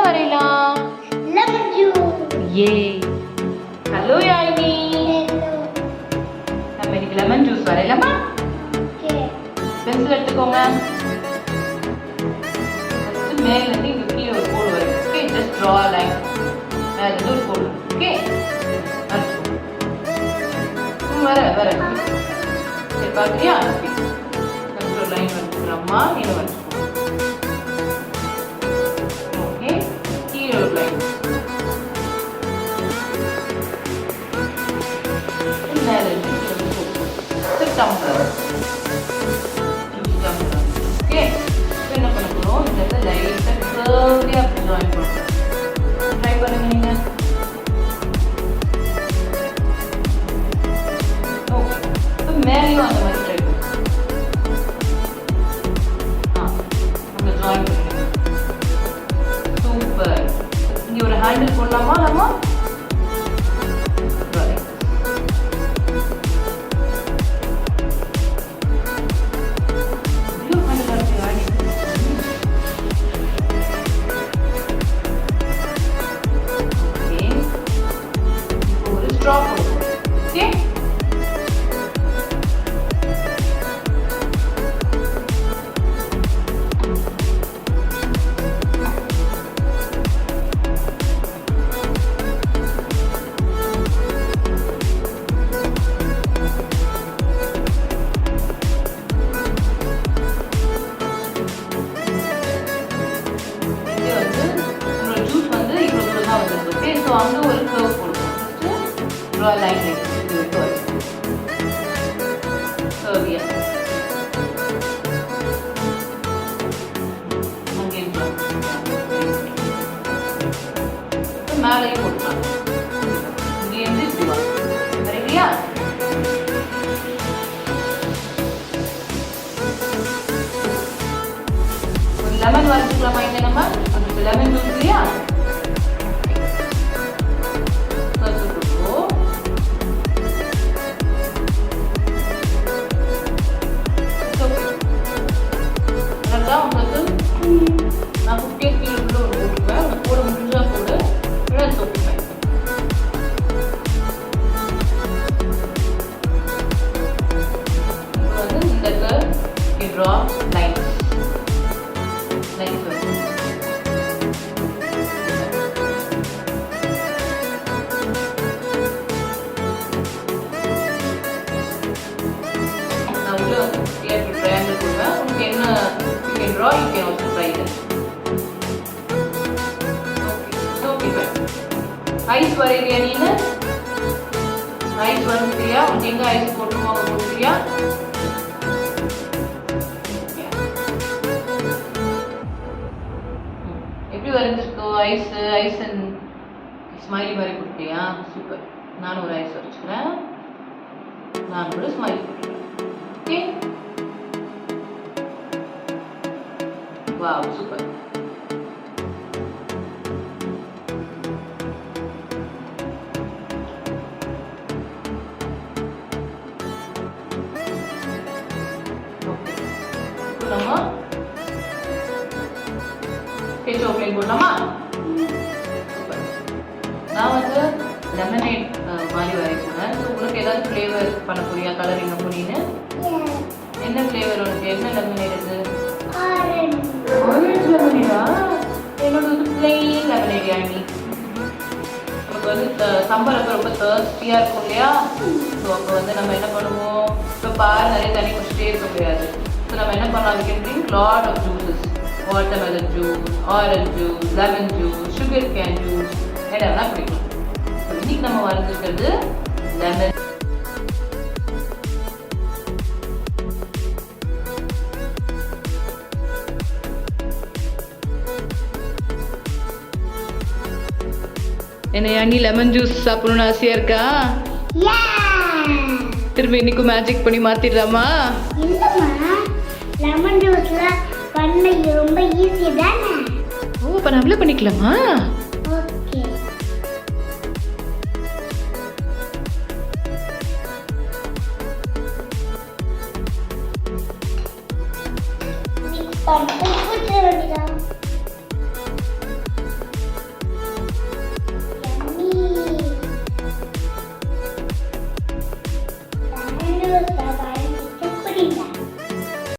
வரையலாம்? Lemon juice. ஏ. Hello Yazhini. நம்ம இன்னைக்கு லெமன் ஜூஸ் வரையலாமா? ஓகே. பென்சில் எடுத்துக்கோங்க. ஃபர்ஸ்ட் மேல இருந்து இங்க கீழ ஒரு கோடு வரையும். Okay, just draw a line. மேல இருந்து ஒரு கோடு. ஓகே. வர சரி பாக்குறியா? ஃபர்ஸ்ட் ஒரு லைன் வரைஞ்சுக்கலாமா? நீங்க வரைஞ்சுக்கோ. ஓகே, கீழ ஒரு லைன். மேல இருந்து கீழ ஒரு கோடு. Sit down. ஓகே, என்ன பண்ண போறோம்? இந்த இடத்துல லைட்டா கர்வியா ஜாயின் பண்ணணும். ட்ரை பண்ணுங்க நீங்க. ஓகே, இப்போ மேலேயும் அந்த மாதிரி ட்ரை பண்ணுங்க. அங்க ஜாயின் பண்ணுங்க. சூப்பர். இங்க ஒரு ஹேண்டில் போடலாமா நம்ம? Drop it. Okay? So அங்க ஒரு curve போடுவோம். Draw a line like this. Do it first. Curve, yes. Again draw. So மேலையும் போடலாம். இங்கே இருந்து இப்படி வா. சரியா? ஒரு லெமன் வரைஞ்சிக்கலாமா இங்க நம்ம? அதுக்கு லெமன் ஜூஸ் இல்லையா? நான் 50 கீழே உள்ள ஒரு போட்டுப்பேன். உனக்கு போட முடிஞ்சா போடு, இல்லை தொட்டுப்பேன். இப்போ வந்து இந்த இடத்துல ட்ரா லைன் லைன் நான் உள்ள வந்து ட்ரையாங்கிள் போடுவேன். உனக்கு என்ன you can draw, you can also try this. Okay, fine. Eyes வரையிறியா நீனு? Eyes வரைஞ்சியா? உனக்கு எங்க eyes போட்டுமோ அங்க போட்டுறியா? எப்படி வரைஞ்சிருக்கோ? ஐஸ் அண்ட் ஸ்மைலி மாதிரி கொடுத்தியா? சூப்பர். நானும் ஒரு ஐஸ் வரைச்சுக்கிறேன். நான் கூட ஸ்மைலி போட்டுக்கிறேன். Okay, wow, super. Okay. Nama? Ketchup plain போடலாமா? Super. நான் வந்து lemonade மாதிரி வரைக்கிறேன். சோ உங்களுக்கு ஏதாவது ஃப்ளேவர் பண்ண போறியா? கலரிங் போறீங்க? என்ன ஃப்ளேவர் உனக்கு? என்ன lemonade இது? ஆரஞ்சு லெமனேடா? என்னோட வந்து பிளெயின் லெமனேட் யானி. நமக்கு வந்து சம்மர் அப்போ ரொம்ப தர்ஸ்டியாக இருக்கும் இல்லையா? ஸோ அப்போ வந்து நம்ம என்ன பண்ணுவோம்? இப்போ பால் நிறைய தண்ணி குடிச்சிட்டே இருக்க முடியாது. ஸோ நம்ம என்ன பண்ணலாம்? we can drink lot of juices. Watermelon juice, orange juice, lemon juice, sugar cane juice எல்லாம் குடிக்கலாம். ஸோ இன்னைக்கு நம்ம வரைஞ்சிருக்கிறது லெமன். என்ன யானி லெமன் ஜூஸ் சாப்பிடணும்னு ஆசையா இருக்கா? திரும்பி இன்னைக்கு மேஜிக் பண்ணி மாத்திடலாமா? இல்லம்மா, லெமன் ஜூஸ்ல பண்ண ரொம்ப ஈஸி தானே. ஓ, அப்ப நம்மளே பண்ணிக்கலாமா? ஓகே. மிக்ஸ் பண்ணிட்டு குடிச்சிட வேண்டியதா. ஈ